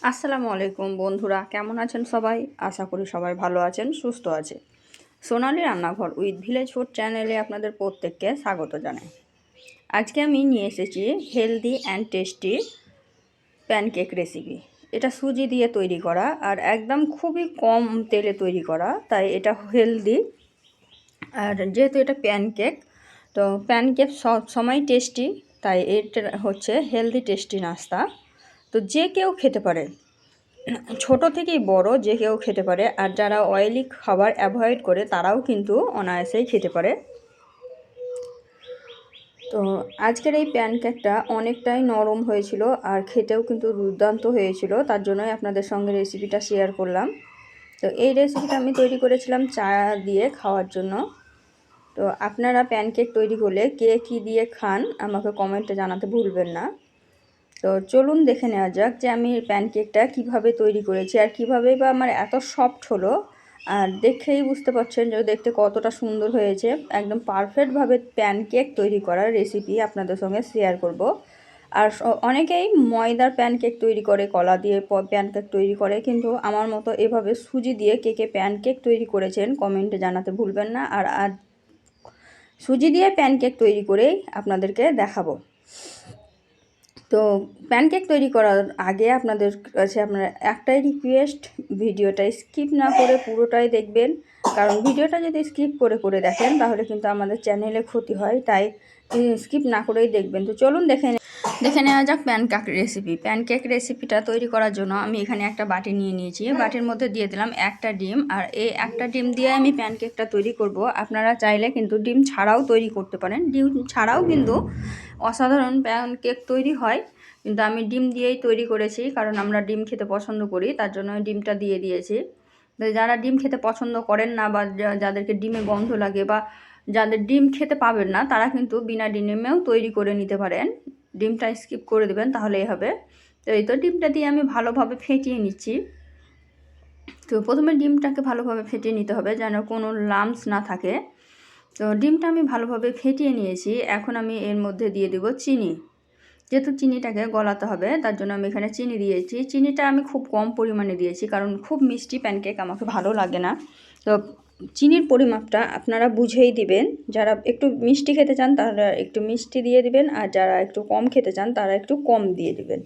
আসসালামু আলাইকুম বন্ধুরা, কেমন আছেন সবাই? আশা করি সবাই ভালো আছেন, সুস্থ আছে। সোনালী রান্নাঘর উইথ ভিলেজ ফুড চ্যানেলে আপনাদের প্রত্যেককে স্বাগত জানাই। আজকে আমি নিয়ে এসেছি healthy and tasty pancake recipe. এটা সুজি দিয়ে তৈরি করা আর একদম খুবই কম তেলে তৈরি করা, তাই এটা হেলদি। আর যেহেতু এটা প্যানকেক, তো প্যানকেক সব সময় টেস্টি, তাই এটা হচ্ছে হেলদি টেস্টি নাস্তা। তো যে কেউ খেতে পারে, ছোট থেকেই বড় যে কেউ খেতে পারে। আর যারা অয়েলি খাবার অ্যাভয়েড করে তারাও কিন্তু অনায়াসেই খেতে পারে। তো আজকের এই প্যানকেকটা অনেকটাই নরম হয়েছিল আর খেতেও কিন্তু দুর্দান্ত হয়েছিল, তার জন্যই আপনাদের সঙ্গে রেসিপিটা শেয়ার করলাম। তো এই রেসিপিটা আমি তৈরি করেছিলাম চা দিয়ে খাওয়ার জন্য। তো আপনারা প্যানকেক তৈরি করলে কে কী দিয়ে খান আমাকে কমেন্টে জানাতে ভুলবেন না। তো চলুন দেখে নেওয়া যাক যে আমি প্যানকেকটা কিভাবে তৈরি করেছি আর কীভাবে বা আমার এত সফট হলো। আর দেখেই বুঝতে পারছেন যে দেখতে কতটা সুন্দর হয়েছে। একদম পারফেক্টভাবে প্যানকেক তৈরি করার রেসিপি আপনাদের সঙ্গে শেয়ার করব। আর অনেকেই ময়দার প্যানকেক তৈরি করে, কলা দিয়ে প্যানকেক তৈরি করে, কিন্তু আমার মতো এভাবে সুজি দিয়ে কে কে প্যানকেক তৈরি করেছেন কমেন্টে জানাতে ভুলবেন না। আর আজ সুজি দিয়ে প্যানকেক তৈরি করেই আপনাদেরকে দেখাবো। তো প্যানকেক তৈরি করার আগে আপনাদের কাছে আপনার একটাই রিকোয়েস্ট, ভিডিওটা স্কিপ না করে পুরোটাই দেখবেন। কারণ ভিডিওটা যদি স্কিপ করে করে দেখেন তাহলে কিন্তু আমাদের চ্যানেলে ক্ষতি হয়, তাই স্কিপ না করেই দেখবেন। তো চলুন দেখে নেওয়া যাক প্যানকেক রেসিপি। প্যানকেক রেসিপিটা তৈরি করার জন্য আমি এখানে একটা বাটি নিয়ে নিয়েছি। বাটির মধ্যে দিয়ে দিলাম একটা ডিম। আর এই একটা ডিম দিয়ে আমি প্যানকেকটা তৈরি করব। আপনারা চাইলে কিন্তু ডিম ছাড়াও তৈরি করতে পারেন। ডিম ছাড়াও কিন্তু অসাধারণ প্যানকেক তৈরি হয়, কিন্তু আমি ডিম দিয়েই তৈরি করেছি, কারণ আমরা ডিম খেতে পছন্দ করি, তার জন্য ডিমটা দিয়ে দিয়েছি। যারা ডিম খেতে পছন্দ করেন না বা যাদেরকে ডিমে গন্ধ লাগে বা যাদের ডিম খেতে পাবেন না, তারা কিন্তু বিনা ডিমেও তৈরি করে নিতে পারেন। ডিমটা স্কিপ করে দেবেন তাহলেই হবে। তো এই তো ডিমটা দিয়ে আমি ভালোভাবে ফেটিয়ে নিচ্ছি। তো প্রথমে ডিমটাকে ভালোভাবে ফেটিয়ে নিতে হবে যেন কোনো লাম্পস না থাকে। তো ডিমটা আমি ভালোভাবে ফেটিয়ে নিয়েছি। এখন আমি এর মধ্যে দিয়ে দেব চিনি। যেহেতু চিনিটাকে গলাতে হবে, তার জন্য আমি এখানে চিনি দিয়েছি। চিনিটা আমি খুব কম পরিমাণে দিয়েছি, কারণ খুব মিষ্টি প্যানকেক আমাকে ভালো লাগে না। তো চিনির পরিমাপটা আপনারা বুঝেই দিবেন। যারা একটু মিষ্টি খেতে চান তারা একটু মিষ্টি দিয়ে দিবেন, আর যারা একটু কম খেতে চান তারা একটু কম দিয়ে দিবেন।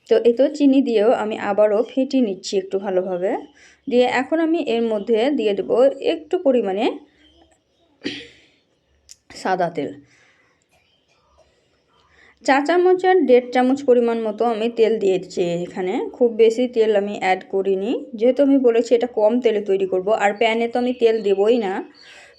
তো এই তো চিনি দিয়েও আমি আবারও ফেটিয়ে নিচ্ছি একটু ভালোভাবে। দিয়ে এখন আমি এর মধ্যে দিয়ে দেব একটু পরিমাণে সাদা তেল। চা চামচের 1.5 চামচ পরিমাণ মতো আমি তেল দিয়েছি এখানে। খুব বেশি তেল আমি অ্যাড করিনি, যেহেতু আমি বলেছি এটা কম তেলে তৈরি করব। আর প্যানে তো আমি তেল দেবই না,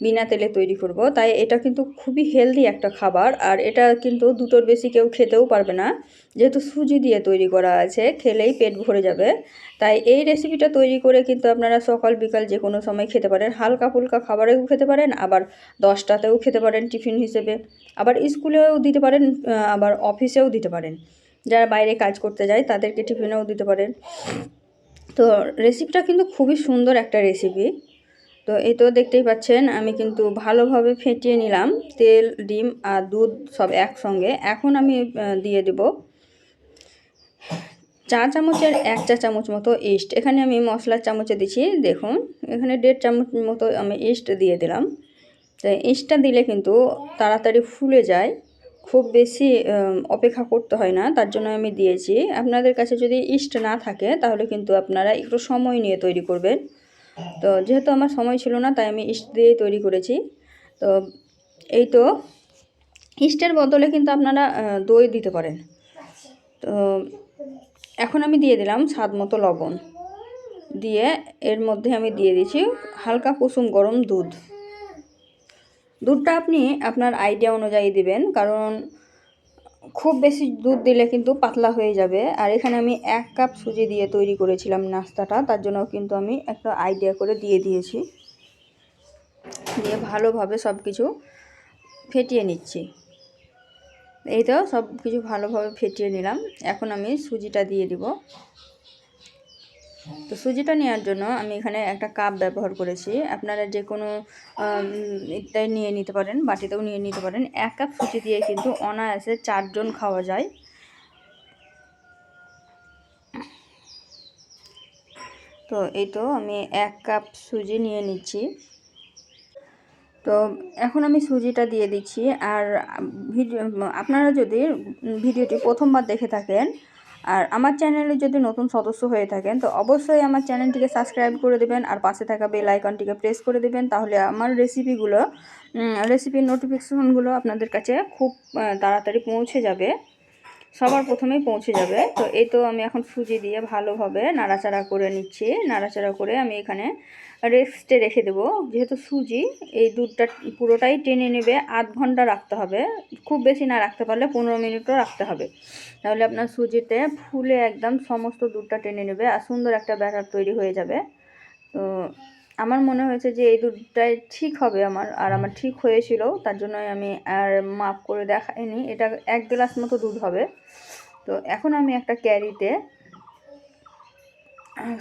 বিনা তেলে তৈরি করব। তাই এটা কিন্তু খুবই হেলদি একটা খাবার। আর এটা কিন্তু দুটোর বেশি কেউ খেতেও পারবে না, যেহেতু সুজি দিয়ে তৈরি করা আছে, খেলেই পেট ভরে যাবে। তাই এই রেসিপিটা তৈরি করে কিন্তু আপনারা সকাল বিকাল যে কোনো সময় খেতে পারেন। হালকা ফুলকা খাবারেও খেতে পারেন, আবার 10টাতেও খেতে পারেন টিফিন হিসেবে, আবার স্কুলেও দিতে পারেন, আবার অফিসেও দিতে পারেন। যারা বাইরে কাজ করতে যায় তাদেরকে টিফিনেও দিতে পারেন। তো রেসিপিটা কিন্তু খুবই সুন্দর একটা রেসিপি। তো এই তো দেখতেই পাচ্ছেন আমি কিন্তু ভালোভাবে ফেটিয়ে নিলাম তেল, ডিম আর দুধ সব একসঙ্গে। এখন আমি দিয়ে দেব চা চামচের 1 চা চামচ মতো ইস্ট। এখানে আমি মশলার চামচে দিচ্ছি, দেখুন এখানে 1.5 চামচ মতো আমি ইস্ট দিয়ে দিলাম। তো ইস্টটা দিলে কিন্তু তাড়াতাড়ি ফুলে যায়, খুব বেশি অপেক্ষা করতে হয় না, তার জন্য আমি দিয়েছি। আপনাদের কাছে যদি ইস্ট না থাকে তাহলে কিন্তু আপনারা একটু সময় নিয়ে তৈরি করবেন। তো যেহেতু আমার সময় ছিল না, তাই আমি ইস্ট দিয়েই তৈরি করেছি। তো এই তো ইস্টের বদলে কিন্তু আপনারা দই দিতে পারেন। তো এখন আমি দিয়ে দিলাম স্বাদ মতো লবণ। দিয়ে এর মধ্যে আমি দিয়ে দিচ্ছি হালকা কুসুম গরম দুধ। দুধটা আপনি আপনার আইডিয়া অনুযায়ী দিবেন, কারণ খুব বেশি দুধ দিলে কিন্তু পাতলা হয়ে যাবে। আর এখানে আমি 1 কাপ সুজি দিয়ে তৈরি করেছিলাম নাস্তাটা, তার জন্য কিন্তু আমি একটা আইডিয়া করে দিয়ে দিয়েছি। দিয়ে ভালোভাবে সব কিছু ফেটিয়ে নিচ্ছি। এই তো সব কিছু ভালোভাবে ফেটিয়ে নিলাম। এখন আমি সুজিটা দিয়ে দিব। তো সুজিটা নেওয়ার জন্য আমি এখানে একটা কাপ ব্যবহার করেছি। আপনারা যে কোনো ইত্যাদি নিয়ে নিতে পারেন, বাটিতেও নিয়ে নিতে পারেন। 1 কাপ সুজি দিয়ে কিন্তু অনায়াসে 4 জন খাওয়া যায়। তো এই তো আমি 1 কাপ সুজি নিয়ে নিচ্ছি। তো এখন আমি সুজিটা দিয়ে দিচ্ছি। আর আপনারা যদি ভিডিওটি প্রথমবার দেখে থাকেন আর আমার চ্যানেলে যদি নতুন সদস্য হয়ে থাকেন, তো অবশ্যই আমার চ্যানেলটিকে সাবস্ক্রাইব করে দেবেন আর পাশে থাকা বেল আইকনটিকে প্রেস করে দেবেন। তাহলে আমার রেসিপির নোটিফিকেশনগুলো আপনাদের কাছে খুব তাড়াতাড়ি পৌঁছে যাবে, সবার প্রথমেই পৌঁছে যাবে। তো এই তো আমি এখন সুজি দিয়ে ভালোভাবে নাড়াচাড়া করে নিচ্ছি। নাড়াচাড়া করে আমি এখানে রেস্টে রেখে দেবো। যেহেতু সুজি এই দুধটা পুরোটাই টেনে নেবে, 1/2 ঘন্টা রাখতে হবে। খুব বেশি না রাখতে পারলে 15 মিনিটও রাখতে হবে। তাহলে আপনার সুজিতে ফুলে একদম সমস্ত দুধটা টেনে নেবে আর সুন্দর একটা ব্যাটার তৈরি হয়ে যাবে। তো আমার মনে হয়েছে যে এই দুধটাই ঠিক হবে আমার ঠিক হয়েছিল। তার জন্যই আমি আর মাপ করে দেখাইনি। এটা 1 গ্লাস মতো দুধ হবে। তো এখন আমি একটা ক্যারিতে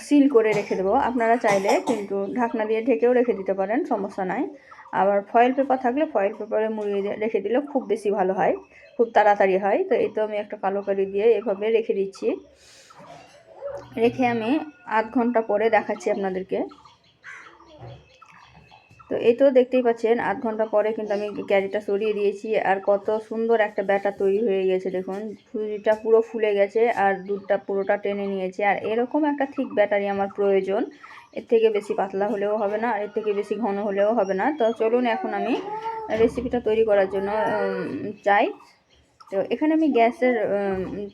সিল করে রেখে দেবো। আপনারা চাইলে কিন্তু ঢাকনা দিয়ে ঢেকেও রেখে দিতে পারেন, সমস্যা নাই। আবার ফয়েল পেপার থাকলে ফয়েল পেপারে মুড়িয়ে রেখে দিলে খুব বেশি ভালো হয়, খুব তাড়াতাড়ি হয়। তো এই তো আমি একটা কালো কালি দিয়ে এভাবে রেখে দিচ্ছি। রেখে আমি 1/2 ঘন্টা পরে দেখাচ্ছি আপনাদেরকে। তো এই তো দেখতেই পাচ্ছেন 1/2 ঘন্টা পরে কিন্তু আমি ক্যারিটা সরিয়ে দিয়েছি আর কত সুন্দর একটা ব্যাটার তৈরি হয়ে গেছে। দেখুন সুজিটা পুরো ফুলে গেছে আর দুধটা পুরোটা টেনে নিয়েছে। আর এরকম একটা ঠিক ব্যাটারই আমার প্রয়োজন। এর থেকে বেশি পাতলা হলেও হবে না আর এর থেকে বেশি ঘন হলেও হবে না। তো চলুন এখন আমি রেসিপিটা তৈরি করার জন্য যাই। তো এখানে আমি গ্যাসের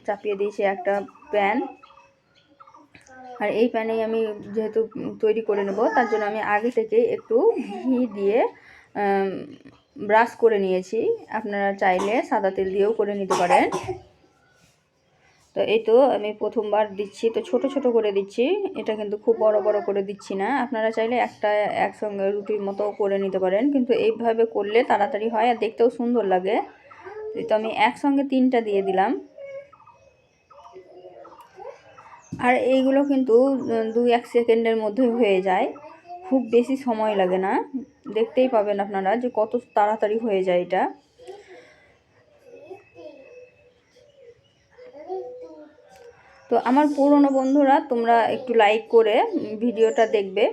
চাপিয়ে দিয়েছি একটা প্যান। আর এই প্যানেই আমি যেহেতু তৈরি করে নেব, তার জন্য আমি আগে থেকে একটু ঘি দিয়ে ব্রাশ করে নিয়েছি। আপনারা চাইলে সাদা তেল দিয়েও করে নিতে পারেন। তো এই তো আমি প্রথমবার দিচ্ছি, তো ছোট ছোট করে দিচ্ছি। এটা কিন্তু খুব বড় বড় করে দিচ্ছি না। আপনারা চাইলে একসঙ্গে রুটির মতো করে নিতে পারেন, কিন্তু এইভাবে করলে তাড়াতাড়ি হয় আর দেখতেও সুন্দর লাগে। তো আমি একসঙ্গে 3টা দিয়ে দিলাম। আর এইগুলো কিন্তু 2-1 সেকেন্ডের মধ্যে হয়ে যায়, খুব বেশি সময় লাগে না। দেখতেই পাবেন আপনারা যে কত তাড়াতাড়ি হয়ে যায় এটা। তো আমার পুরনো বন্ধুরা তোমরা একটু লাইক করে ভিডিওটা দেখবে,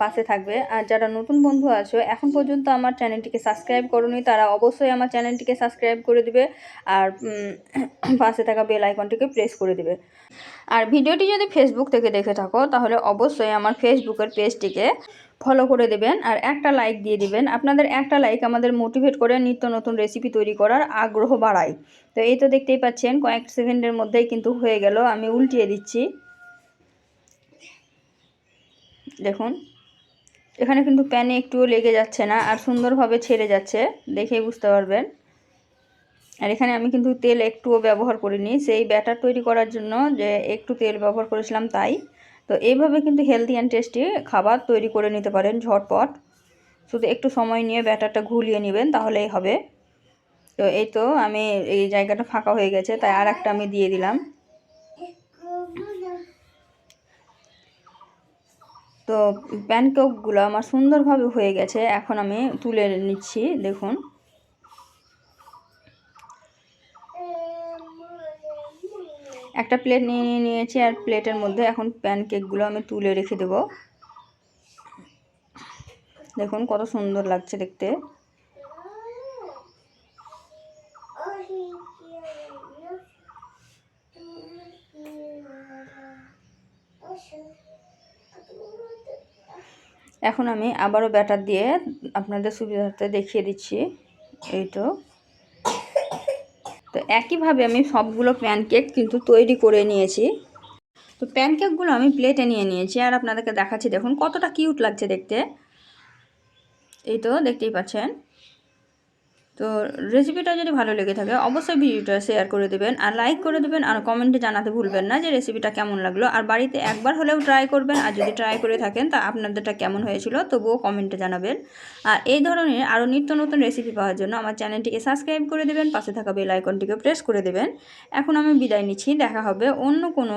পাশে থাকবে। আর যারা নতুন বন্ধু আছো এখন পর্যন্ত আমার চ্যানেলটিকে সাবস্ক্রাইব করোনি, তারা অবশ্যই আমার চ্যানেলটিকে সাবস্ক্রাইব করে দিবে আর পাশে থাকা বেল আইকনটিকে প্রেস করে দিবে। আর ভিডিওটি যদি ফেসবুক থেকে দেখে থাকো তাহলে অবশ্যই আমার ফেসবুকের পেজটিকে ফলো করে দেবেন আর একটা লাইক দিয়ে দিবেন। আপনাদের একটা লাইক আমাদের মোটিভেট করে নিত্য নতুন রেসিপি তৈরি করার আগ্রহ বাড়ায়। তো এই তো দেখতেই পাচ্ছেন কয়েক সেকেন্ডের মধ্যেই কিন্তু হয়ে গেল। আমি উল্টিয়ে দিচ্ছি। দেখুন এখানে কিন্তু প্যানে একটুও লেগে যাচ্ছে না আর সুন্দরভাবে ছেড়ে যাচ্ছে, দেখেই বুঝতে পারবেন। আর এখানে আমি কিন্তু তেল একটুও ব্যবহার করিনি, সেই ব্যাটার তৈরি করার জন্য যে একটু তেল ব্যবহার করেছিলাম তাই। তো এইভাবে কিন্তু হেলদি অ্যান্ড টেস্টি খাবার তৈরি করে নিতে পারেন ঝটপট। শুধু একটু সময় নিয়ে ব্যাটারটা ঘুলিয়ে নেবেন তাহলেই হবে। তো এই তো আমি এই জায়গাটা ফাঁকা হয়ে গেছে, তাই আর একটা আমি দিয়ে দিলাম। তো প্যানকেকগুলো আমার সুন্দরভাবে হয়ে গেছে, এখন আমি তুলে নিচ্ছি। দেখুন একটা প্লেট নিয়েছি আর প্লেটের মধ্যে এখন প্যানকেকগুলো আমি তুলে রেখে দেব। দেখুন কত সুন্দর লাগছে দেখতে। এখন আমি আবারও ব্যাটার দিয়ে আপনাদের সুবিধার্থে দেখিয়ে দিচ্ছি। এই তো একইভাবে আমি সবগুলো প্যানকেক কিন্তু তৈরি করে নিয়েছি। তো প্যানকেকগুলো আমি প্লেটে নিয়ে নিয়েছি আর আপনাদেরকে দেখাচ্ছি। দেখুন কতটা কিউট লাগছে দেখতে। এই তো দেখতেই পাচ্ছেন। তো রেসিপিটা যদি ভালো লেগে থাকে অবশ্যই ভিডিওটা শেয়ার করে দেবেন আর লাইক করে দেবেন আর কমেন্টে জানাতে ভুলবেন না যে রেসিপিটা কেমন লাগলো। আর বাড়িতে একবার হলেও ট্রাই করবেন আর যদি ট্রাই করে থাকেন তা আপনাদেরটা কেমন হয়েছিল তবুও কমেন্টে জানাবেন। আর এই ধরনের আরও নিত্য নতুন রেসিপি পাওয়ার জন্য আমার চ্যানেলটিকে সাবস্ক্রাইব করে দেবেন, পাশে থাকা বেল আইকনটিকে প্রেস করে দেবেন। এখন আমি বিদায় নিচ্ছি, দেখা হবে অন্য কোনো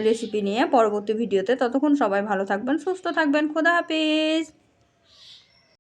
রেসিপি নিয়ে পরবর্তী ভিডিওতে। ততক্ষণ সবাই ভালো থাকবেন, সুস্থ থাকবেন। খোদা হাফেজ।